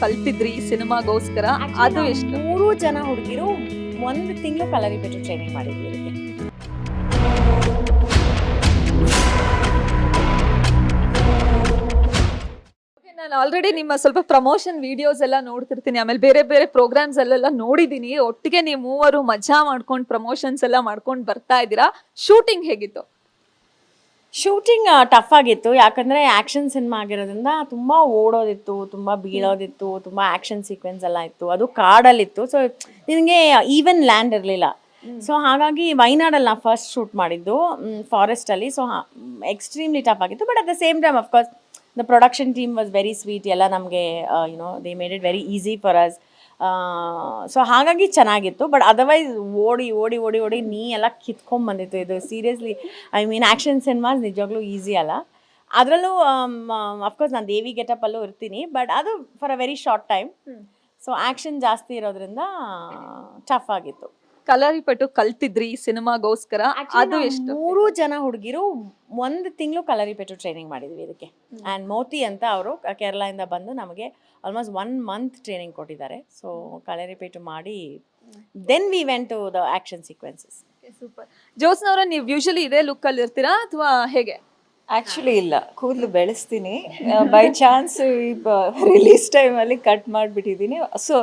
ಕಲ್ತಿದ್ರಿ ಈ ಸಿನಿಮಾಗೋಸ್ಕರ? ಅದು ಎಷ್ಟು? 3 ಜನ ಹುಡುಗಿರು 1 ತಿಂಗಳು ಕಲರಿಪಯಟ್ಟು ಟ್ರೈನಿಂಗ್ ಮಾಡಿದ್ವಿ ಇದಕ್ಕೆ. ನಾನು ಆಲ್ರೆಡಿ ನಿಮ್ಮ ಸ್ವಲ್ಪ ಪ್ರಮೋಷನ್ ವಿಡಿಯೋಸ್ ಎಲ್ಲ ನೋಡ್ತಿರ್ತೀನಿ, ಆಮೇಲೆ ಬೇರೆ ಬೇರೆ ಪ್ರೋಗ್ರಾಮ್ಸ್ ಅಲ್ಲೆಲ್ಲ ನೋಡಿದೀನಿ. ಒಟ್ಟಿಗೆ ನೀವು ಮೂವರು ಮಜಾ ಮಾಡ್ಕೊಂಡು ಪ್ರಮೋಷನ್ಸ್ ಎಲ್ಲ ಮಾಡ್ಕೊಂಡು ಬರ್ತಾ ಇದ್ದೀರಾ. ಶೂಟಿಂಗ್ ಹೇಗಿತ್ತು? ಶೂಟಿಂಗ್ ಟಫ್ ಆಗಿತ್ತು, ಯಾಕಂದರೆ ಆ್ಯಕ್ಷನ್ ಸಿನಿಮಾ ಆಗಿರೋದ್ರಿಂದ ತುಂಬ ಓಡೋದಿತ್ತು, ತುಂಬ ಬೀಳೋದಿತ್ತು, ತುಂಬ ಆ್ಯಕ್ಷನ್ ಸೀಕ್ವೆನ್ಸ್ ಎಲ್ಲ ಇತ್ತು. ಅದು ಕಾಡಲ್ಲಿತ್ತು, ಸೊ ನಿನಗೆ ಈವನ್ ಲ್ಯಾಂಡ್ ಇರಲಿಲ್ಲ. ಸೊ ಹಾಗಾಗಿ ವೈನಾಡಲ್ಲಿ ನಾವು ಫಸ್ಟ್ ಶೂಟ್ ಮಾಡಿದ್ದು ಫಾರೆಸ್ಟಲ್ಲಿ. ಸೊ ಎಕ್ಸ್ಟ್ರೀಮ್ಲಿ ಟಫ್ ಆಗಿತ್ತು. But at the same time of course the production team was very sweet. ಎಲ್ಲ ನಮಗೆ they made it very easy for us. So ಹಾಗಾಗಿ ಚೆನ್ನಾಗಿತ್ತು. ಬಟ್ ಅದರ್ವೈಸ್ ಓಡಿ ಓಡಿ ಓಡಿ ಓಡಿ ನೀ ಎಲ್ಲ ಕಿತ್ಕೊಂಡ್ಬಂದಿತ್ತು ಇದು. Seriously I mean action cinemas ನಿಜವಾಗ್ಲೂ ಈಸಿ ಅಲ್ಲ. ಅದರಲ್ಲೂ ಅಫ್ಕೋರ್ಸ್ ನಾನು ದೇವಿ ಗೆಟಪಲ್ಲೂ ಇರ್ತೀನಿ, ಬಟ್ ಅದು for a very short time. So action ಜಾಸ್ತಿ ಇರೋದ್ರಿಂದ ಟಫ್ ಆಗಿತ್ತು. ಕಲರಿಪಟ್ಟು ಕಲ್ತಿದ್ರಿ ಈ ಸಿನಿಮಾಗೋಸ್ಕರ? ಅದು ಎಷ್ಟು? 3 ಜನ ಹುಡುಗಿರು 1 ತಿಂಗಳು ಕಲರಿಪಯಟ್ಟು ಟ್ರೈನಿಂಗ್ ಮಾಡಿದ್ವಿ ಇದಕ್ಕೆ. ಆ್ಯಂಡ್ ಮೋತಿ ಅಂತ ಅವರು ಕೇರಳದಿಂದ ಬಂದು ನಮಗೆ ಆಲ್ಮೋಸ್ಟ್ 1 ಮಂತ್ ಟ್ರೈನಿಂಗ್ ಕೊಟ್ಟಿದ್ದಾರೆ. ಸೊ ಕಲರಿಪಯಟ್ಟು ಮಾಡಿ then we went to the action sequences. Super. ಜ್ಯೋತ್ಸ್ನವ್ರ, ನೀವು ಯೂಶಲಿ ಇದೇ ಲುಕ್ಕಲ್ಲಿ ಇರ್ತೀರಾ ಅಥವಾ ಹೇಗೆ? ಆ್ಯಕ್ಚುಲಿ ಇಲ್ಲ, ಕೂದಲು ಬೆಳೆಸ್ತೀನಿ. ಬೈ ಚಾನ್ಸ್ ಈ ರಿಲೀಸ್ ಟೈಮಲ್ಲಿ ಕಟ್ ಮಾಡಿಬಿಟ್ಟಿದ್ದೀನಿ. ಸೊ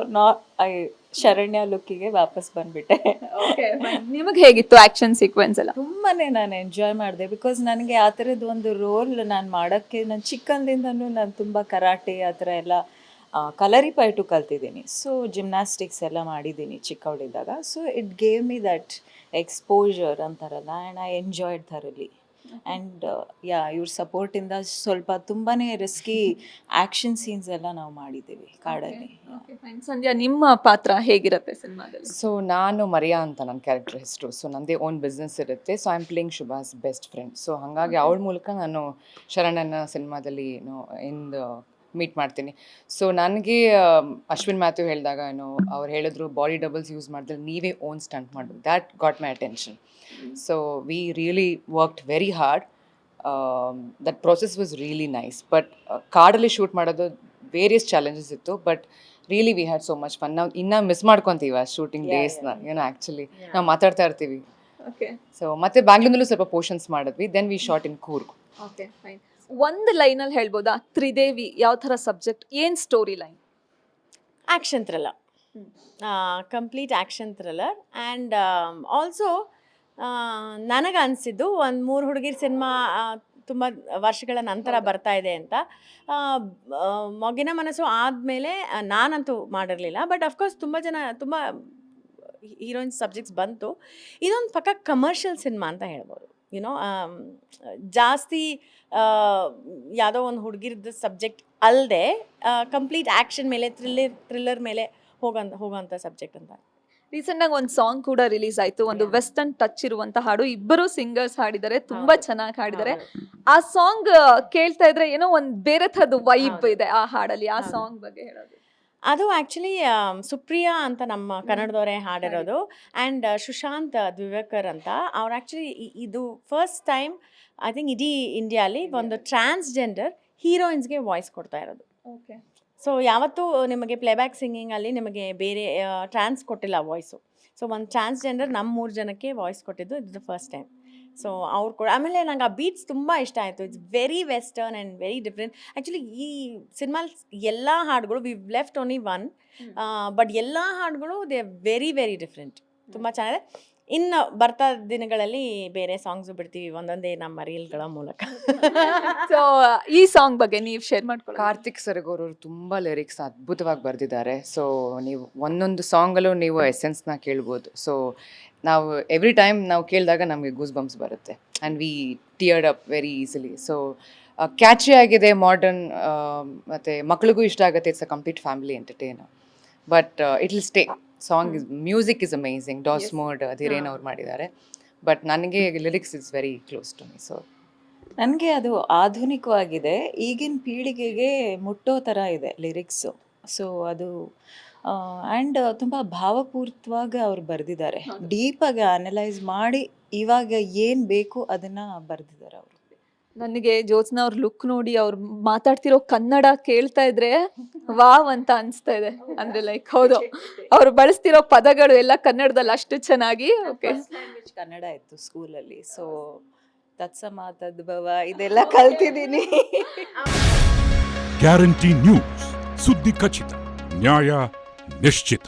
ಶರಣ್ಯ ಲುಕ್ಕಿಗೆ ವಾಪಸ್ ಬಂದುಬಿಟ್ಟೆ. ನಿಮಗೆ ಹೇಗಿತ್ತು ಆ್ಯಕ್ಷನ್ ಸೀಕ್ವೆನ್ಸ್ ಎಲ್ಲ? ತುಂಬಾ ನಾನು ಎಂಜಾಯ್ ಮಾಡಿದೆ. ಬಿಕಾಸ್ ನನಗೆ ಆ ಥರದ್ದು ಒಂದು ರೋಲ್ ನಾನು ಮಾಡೋಕ್ಕೆ, ನಾನು ಚಿಕ್ಕಂದಿಂದನೂ ನಾನು ತುಂಬ ಕರಾಟೆ ಆ ಥರ ಎಲ್ಲ ಕಲರಿಪಯಟ್ಟು ಕಲ್ತಿದ್ದೀನಿ. ಸೊ ಜಿಮ್ನಾಸ್ಟಿಕ್ಸ್ ಎಲ್ಲ ಮಾಡಿದ್ದೀನಿ ಚಿಕ್ಕವಳಿದ್ದಾಗ. So it gave me that exposure ಅಂತಾರಲ್ಲ, ಆ್ಯಂಡ್ ಐ ಎಂಜಾಯ್ಡ್ ಥರಲಿ. ಆ್ಯಂಡ್ ಇವ್ರ ಸಪೋರ್ಟಿಂದ ಸ್ವಲ್ಪ ತುಂಬಾ ರಿಸ್ಕಿ ಆ್ಯಕ್ಷನ್ ಸೀನ್ಸ್ ಎಲ್ಲ ನಾವು ಮಾಡಿದ್ದೀವಿ ಕಾಡಲ್ಲಿ. ಸಂಧ್ಯಾ, ನಿಮ್ಮ ಪಾತ್ರ ಹೇಗಿರುತ್ತೆ ಸಿನಿಮಾದಲ್ಲಿ? ಸೊ ನಾನು ಮರಿಯಾ ಅಂತ ನನ್ನ ಕ್ಯಾರೆಕ್ಟರ್ ಹೆಸರು. ಸೊ ನನ್ನದೇ ಓನ್ ಬಿಸ್ನೆಸ್ ಇರುತ್ತೆ. So I am playing Shubha's best friend. So ಹಾಗಾಗಿ ಅವಳ ಮೂಲಕ ನಾನು ಶರಣನ ಸಿನಿಮಾದಲ್ಲಿ ಮೀಟ್ ಮಾಡ್ತೀನಿ. ಸೊ ನನಗೆ ಅಶ್ವಿನ್ ಮ್ಯಾಥ್ಯೂ ಹೇಳಿದಾಗ ಅವ್ರು ಹೇಳಿದ್ರು ಬಾಡಿ ಡಬಲ್ಸ್ ಯೂಸ್ ಮಾಡಿದ್ರೆ ನೀವೇ ಓನ್ ಸ್ಟಂಟ್ ಮಾಡಬೇಕು. That got my attention. So we really worked very hard. That process was really nice. But ಕಾಡಲ್ಲಿ ಶೂಟ್ ಮಾಡೋದು ವೇರಿಯಸ್ ಚಾಲೆಂಜಸ್ ಇತ್ತು. But really we had so much fun. ನಾವು ಇನ್ನೂ miss ಮಾಡ್ಕೊತೀವಿ ಆ ಶೂಟಿಂಗ್ ಡೇಸ್ನ. ಆ್ಯಕ್ಚುಲಿ ನಾವು ಮಾತಾಡ್ತಾ ಇರ್ತೀವಿ. ಸೊ ಮತ್ತೆ ಬ್ಯಾಂಗ್ಳೂರ್ನಲ್ಲೂ ಸ್ವಲ್ಪ ಪೋರ್ಷನ್ಸ್ ಮಾಡಿದ್ವಿ. Then we shot in Coorg. Okay, fine. ಒಂದು ಲೈನಲ್ಲಿ ಹೇಳ್ಬೋದಾ ತ್ರಿದೇವಿ ಯಾವ ಥರ ಸಬ್ಜೆಕ್ಟ್, ಏನು story line? Action thriller, complete action thriller. And also ನನಗೆ ಅನಿಸಿದ್ದು, ಒಂದು 3 ಹುಡುಗಿರ ಸಿನಿಮಾ ತುಂಬ ವರ್ಷಗಳ ನಂತರ ಬರ್ತಾ ಇದೆ ಅಂತ. ಮೊಗ್ಗಿನ ಮನಸ್ಸು ಆದಮೇಲೆ ನಾನಂತೂ ಮಾಡಿರಲಿಲ್ಲ. ಬಟ್ ಅಫ್ಕೋರ್ಸ್ ತುಂಬ ಹೀರೋಯಿನ್ಸ್ ಸಬ್ಜೆಕ್ಟ್ಸ್ ಬಂತು. ಇದೊಂದು ಪಕ್ಕ ಕಮರ್ಷಿಯಲ್ ಸಿನಿಮಾ ಅಂತ ಹೇಳ್ಬೋದು. ಜಾಸ್ತಿ ಯಾವುದೋ ಒಂದು ಹುಡುಗಿರ್ದು ಸಬ್ಜೆಕ್ಟ್ ಅಲ್ಲದೆ ಕಂಪ್ಲೀಟ್ ಆ್ಯಕ್ಷನ್ ಮೇಲೆ ಥ್ರಿಲ್ಲರ್ ಮೇಲೆ ಹೋಗೋಂಥ ಸಬ್ಜೆಕ್ಟ್ ಅಂತ. ರೀಸೆಂಟಾಗಿ ಒಂದು ಸಾಂಗ್ ಕೂಡ ರಿಲೀಸ್ ಆಯಿತು, ಒಂದು ವೆಸ್ಟರ್ನ್ ಟಚ್ ಇರುವಂಥ ಹಾಡು. ಇಬ್ಬರು ಸಿಂಗರ್ಸ್ ಹಾಡಿದ್ದಾರೆ, ತುಂಬಾ ಚೆನ್ನಾಗಿ ಹಾಡಿದ್ದಾರೆ. ಆ ಸಾಂಗ್ ಕೇಳ್ತಾ ಇದ್ರೆ ಏನೋ ಒಂದು ಬೇರೆ ಥರದ್ದು ವೈಬ್ ಇದೆ ಆ ಹಾಡಲ್ಲಿ. ಆ ಸಾಂಗ್ ಬಗ್ಗೆ ಹೇಳೋದು? ಅದು ಆ್ಯಕ್ಚುಲಿ ಸುಪ್ರಿಯಾ ಅಂತ ನಮ್ಮ ಕನ್ನಡದವರೇ ಹಾಡಿರೋದು. ಆ್ಯಂಡ್ ಸುಶಾಂತ್ ದ್ವಿವೇಕರ್ ಅಂತ ಅವ್ರು ಆ್ಯಕ್ಚುಲಿ ಇದು ಫಸ್ಟ್ ಟೈಮ್ ಐ ಥಿಂಕ್ ಇಡೀ ಇಂಡಿಯಾಲಿ ಒಂದು ಟ್ರಾನ್ಸ್ಜೆಂಡರ್ ಹೀರೋಯಿನ್ಸ್ಗೆ ವಾಯ್ಸ್ ಕೊಡ್ತಾ ಇರೋದು. ಓಕೆ. ಸೊ ಯಾವತ್ತೂ ನಿಮಗೆ ಪ್ಲೇಬ್ಯಾಕ್ ಸಿಂಗಿಂಗಲ್ಲಿ ನಿಮಗೆ ಬೇರೆ ಟ್ರಾನ್ಸ್ ಕೊಟ್ಟಿಲ್ಲ ವಾಯ್ಸು. ಸೊ ಒಂದು ಟ್ರಾನ್ಸ್ಜೆಂಡರ್ ನಮ್ಮ 3 ಜನಕ್ಕೆ ವಾಯ್ಸ್ ಕೊಟ್ಟಿದ್ದು ಇದು ದ ಫಸ್ಟ್ ಟೈಮ್. ಸೊ ಅವ್ರು ಕೂಡ ಆಮೇಲೆ ನಂಗೆ ಆ ಬೀಟ್ಸ್ ತುಂಬ ಇಷ್ಟ ಆಯಿತು. It's very western and very different. Actually ಈ ಸಿನಿಮಾಲ್ ಎಲ್ಲ ಹಾಡುಗಳು we left only one, but ಎಲ್ಲ ಹಾಡುಗಳು they are very very different. ತುಂಬ ಚೆನ್ನಾಗಿದೆ. ಇನ್ನು ಬರ್ತಾ ದಿನಗಳಲ್ಲಿ ಬೇರೆ ಸಾಂಗ್ಸು ಬಿಡ್ತೀವಿ ಒಂದೊಂದೇ ನಮ್ಮ ರೀಲ್ಗಳ ಮೂಲಕ. ಸೊ ಈ ಸಾಂಗ್ ಬಗ್ಗೆ ನೀವು ಶೇರ್ ಮಾಡ್ಕೊಳ್ಳಿ. ಕಾರ್ತಿಕ್ ಸರಗೂರು ತುಂಬ ಲಿರಿಕ್ಸ್ ಅದ್ಭುತವಾಗಿ ಬರೆದಿದ್ದಾರೆ. ಸೊ ನೀವು ಒಂದೊಂದು ಸಾಂಗಲ್ಲೂ ನೀವು ಎಸೆನ್ಸ್ನ ಕೇಳ್ಬೋದು. ಸೊ ನಾವು ಎವ್ರಿ ಟೈಮ್ ನಾವು ಕೇಳಿದಾಗ ನಮಗೆ ಗೂಸ್ ಬಂಪ್ಸ್ ಬರುತ್ತೆ. And we teared up very easily. So catchy ಆಗಿದೆ, ಮಾಡರ್ನ್, ಮತ್ತು ಮಕ್ಳಿಗೂ ಇಷ್ಟ ಆಗುತ್ತೆ. It's a complete family entertainer. But it will stay. Song is music is amazing. Dos Mode Dhiren ಅವ್ರು ಮಾಡಿದ್ದಾರೆ. ಬಟ್ ನನಗೆ lyrics is very close to me. So ನನಗೆ ಅದು ಆಧುನಿಕವಾಗಿದೆ, ಈಗಿನ ಪೀಳಿಗೆಗೆ ಮುಟ್ಟೋ ಥರ ಇದೆ ಲಿರಿಕ್ಸು. ಸೊ ಅದು ಆ್ಯಂಡ್ ತುಂಬ ಭಾವಪೂರಿತವಾಗಿ ಅವ್ರು ಬರೆದಿದ್ದಾರೆ. ಡೀಪಾಗಿ ಅನಲೈಸ್ ಮಾಡಿ ಇವಾಗ ಏನು ಬೇಕು ಅದನ್ನು ಬರೆದಿದ್ದಾರೆ ಅವರು. ನನಗೆ ಜ್ಯೋತ್ಸ್ನಾ ಅವ್ರ ಲುಕ್ ನೋಡಿ ಅವ್ರು ಮಾತಾಡ್ತಿರೋ ಕನ್ನಡ ಕೇಳ್ತಾ ಇದ್ರೆ ವಾವ್ ಅಂತ ಅನ್ಸ್ತಾ ಇದೆ. ಅಂದ್ರೆ ಲೈಕ್ ಹೌದು, ಅವ್ರು ಬಳಸ್ತಿರೋ ಪದಗಳು ಎಲ್ಲ ಕನ್ನಡದಲ್ಲಿ ಅಷ್ಟು ಚೆನ್ನಾಗಿ. ಓಕೆ, ಲ್ಯಾಂಗ್ವೇಜ್ ಕನ್ನಡ ಇತ್ತು ಸ್ಕೂಲಲ್ಲಿ. ಸೊ ತತ್ಸಮ ತದ್ಭವ ಇದೆಲ್ಲ ಕಲ್ತಿದ್ದೀನಿ. ಗ್ಯಾರಂಟಿ ನ್ಯೂಸ್, ಸುದ್ದಿ ಖಚಿತ, ನ್ಯಾಯ ನಿಶ್ಚಿತ.